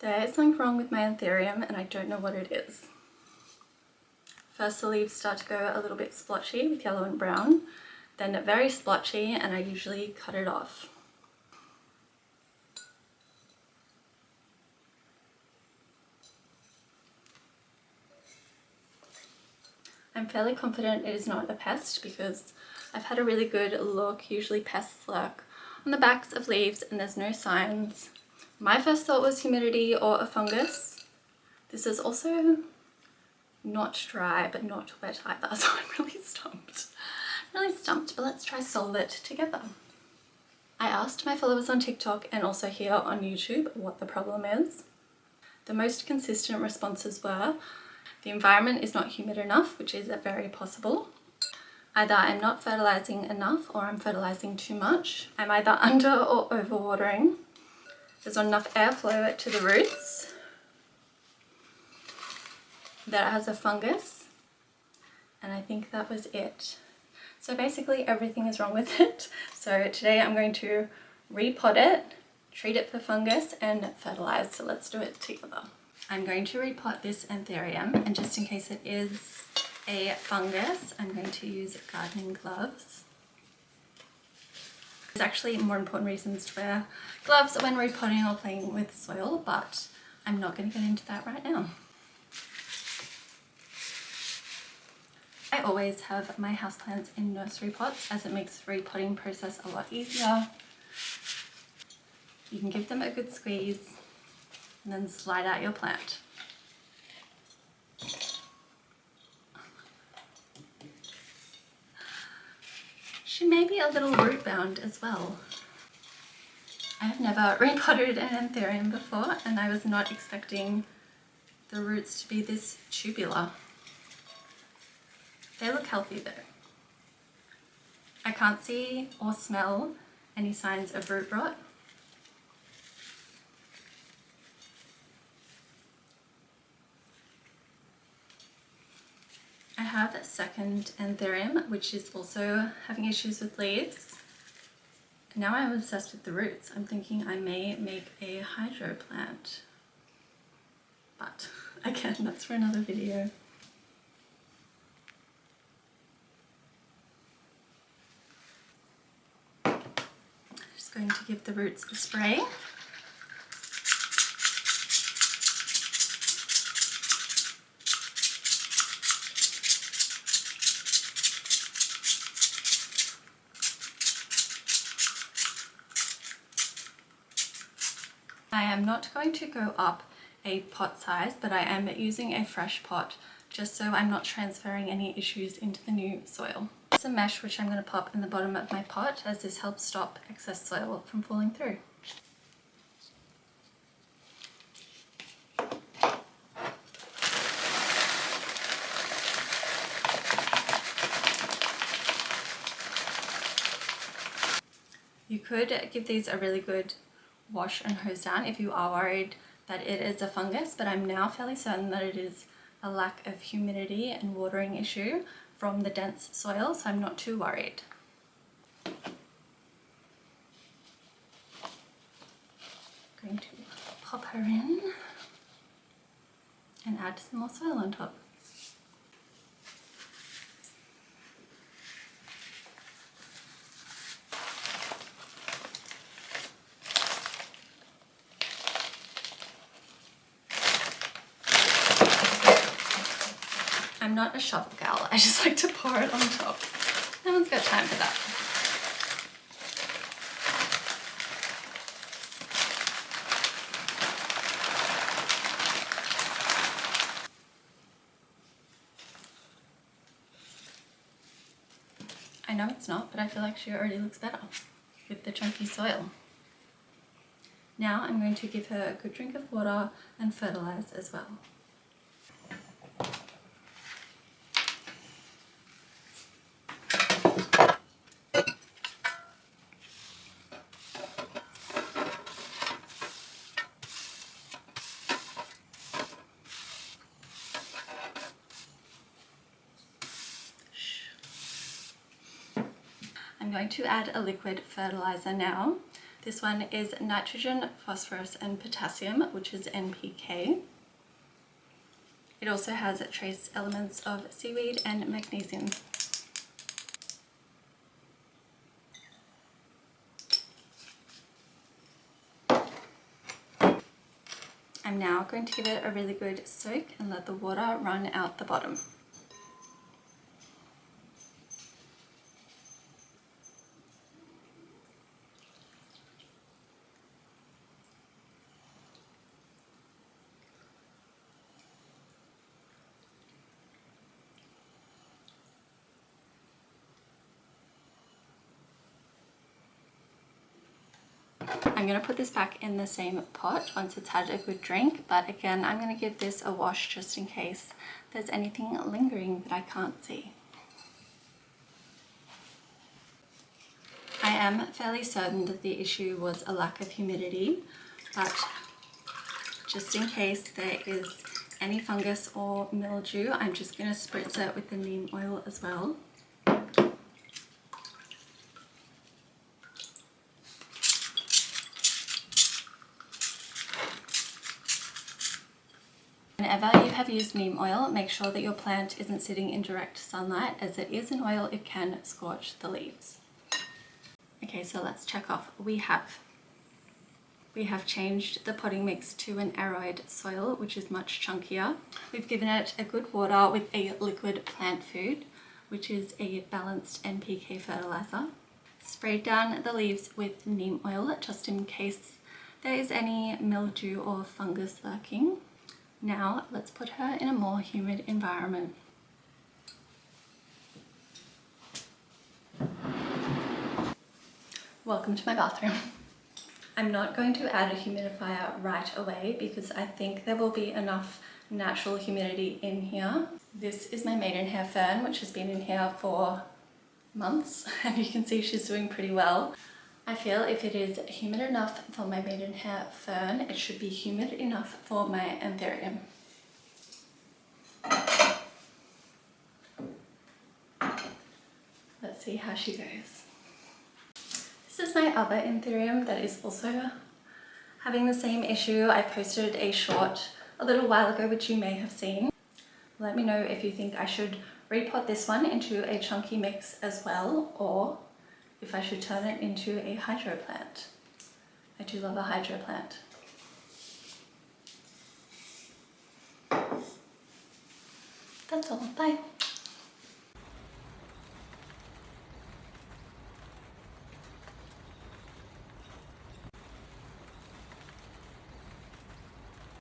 There is something wrong with my Anthurium and I don't know what it is. First the leaves start to go a little bit splotchy with yellow and brown, then very splotchy, and I usually cut it off. I'm fairly confident it is not a pest because I've had a really good look. Usually pests lurk on the backs of leaves and there's no signs. My first thought was humidity or a fungus. This is also not dry but not wet either, so I'm really stumped. But let's try solve it together. I asked my followers on TikTok and also here on YouTube what the problem is. The most consistent responses were the environment is not humid enough, which is very possible. Either I'm not fertilizing enough or I'm fertilizing too much. I'm either under or overwatering. There's not enough airflow to the roots. That it has a fungus. And I think that was it. So basically everything is wrong with it. So today I'm going to repot it, treat it for fungus and fertilize. So let's do it together. I'm going to repot this Anthurium, and just in case it is a fungus, I'm going to use gardening gloves. There's actually more important reasons to wear gloves when repotting or playing with soil, but I'm not going to get into that right now. I always have my houseplants in nursery pots as it makes the repotting process a lot easier. You can give them a good squeeze and then slide out your plant. She may be a little root bound as well. I have never repotted an Anthurium before and I was not expecting the roots to be this tubular. They look healthy though. I can't see or smell any signs of root rot. I have a second Anthurium which is also having issues with leaves. Now I'm obsessed with the roots. I'm thinking I may make a hydro plant. But again, that's for another video. Just going to give the roots a spray. I am not going to go up a pot size, but I am using a fresh pot just so I'm not transferring any issues into the new soil. Some mesh which I'm going to pop in the bottom of my pot as this helps stop excess soil from falling through. You could give these a really good wash and hose down if you are worried that it is a fungus, but I'm now fairly certain that it is a lack of humidity and watering issue from the dense soil, so I'm not too worried. Going to pop her in and add some more soil on top. I'm not a shovel gal, I just like to pour it on top. No one's got time for that. I know it's not, but I feel like she already looks better with the chunky soil. Now I'm going to give her a good drink of water and fertilize as well. I'm going to add a liquid fertilizer now. This one is nitrogen, phosphorus and potassium, which is NPK. It also has trace elements of seaweed and magnesium. I'm now going to give it a really good soak and let the water run out the bottom. I'm going to put this back in the same pot once it's had a good drink, but again I'm going to give this a wash just in case there's anything lingering that I can't see. I am fairly certain that the issue was a lack of humidity, but just in case there is any fungus or mildew, I'm just going to spritz it with the neem oil as well. Whenever you have used neem oil, make sure that your plant isn't sitting in direct sunlight, as it is an oil, it can scorch the leaves. Okay, so let's check off. We have changed the potting mix to an aroid soil, which is much chunkier. We've given it a good water with a liquid plant food, which is a balanced NPK fertilizer. Sprayed down the leaves with neem oil just in case there is any mildew or fungus lurking. Now let's put her in a more humid environment. Welcome to my bathroom. I'm not going to add a humidifier right away because I think there will be enough natural humidity in here. This is my maidenhair fern, which has been in here for months, and you can see she's doing pretty well. I feel if it is humid enough for my maidenhair fern, it should be humid enough for my Anthurium. Let's see how she goes. This is my other Anthurium that is also having the same issue. I posted a short a little while ago, which you may have seen. Let me know if you think I should repot this one into a chunky mix as well, or if I should turn it into a hydro plant. I do love a hydro plant. That's all. Bye.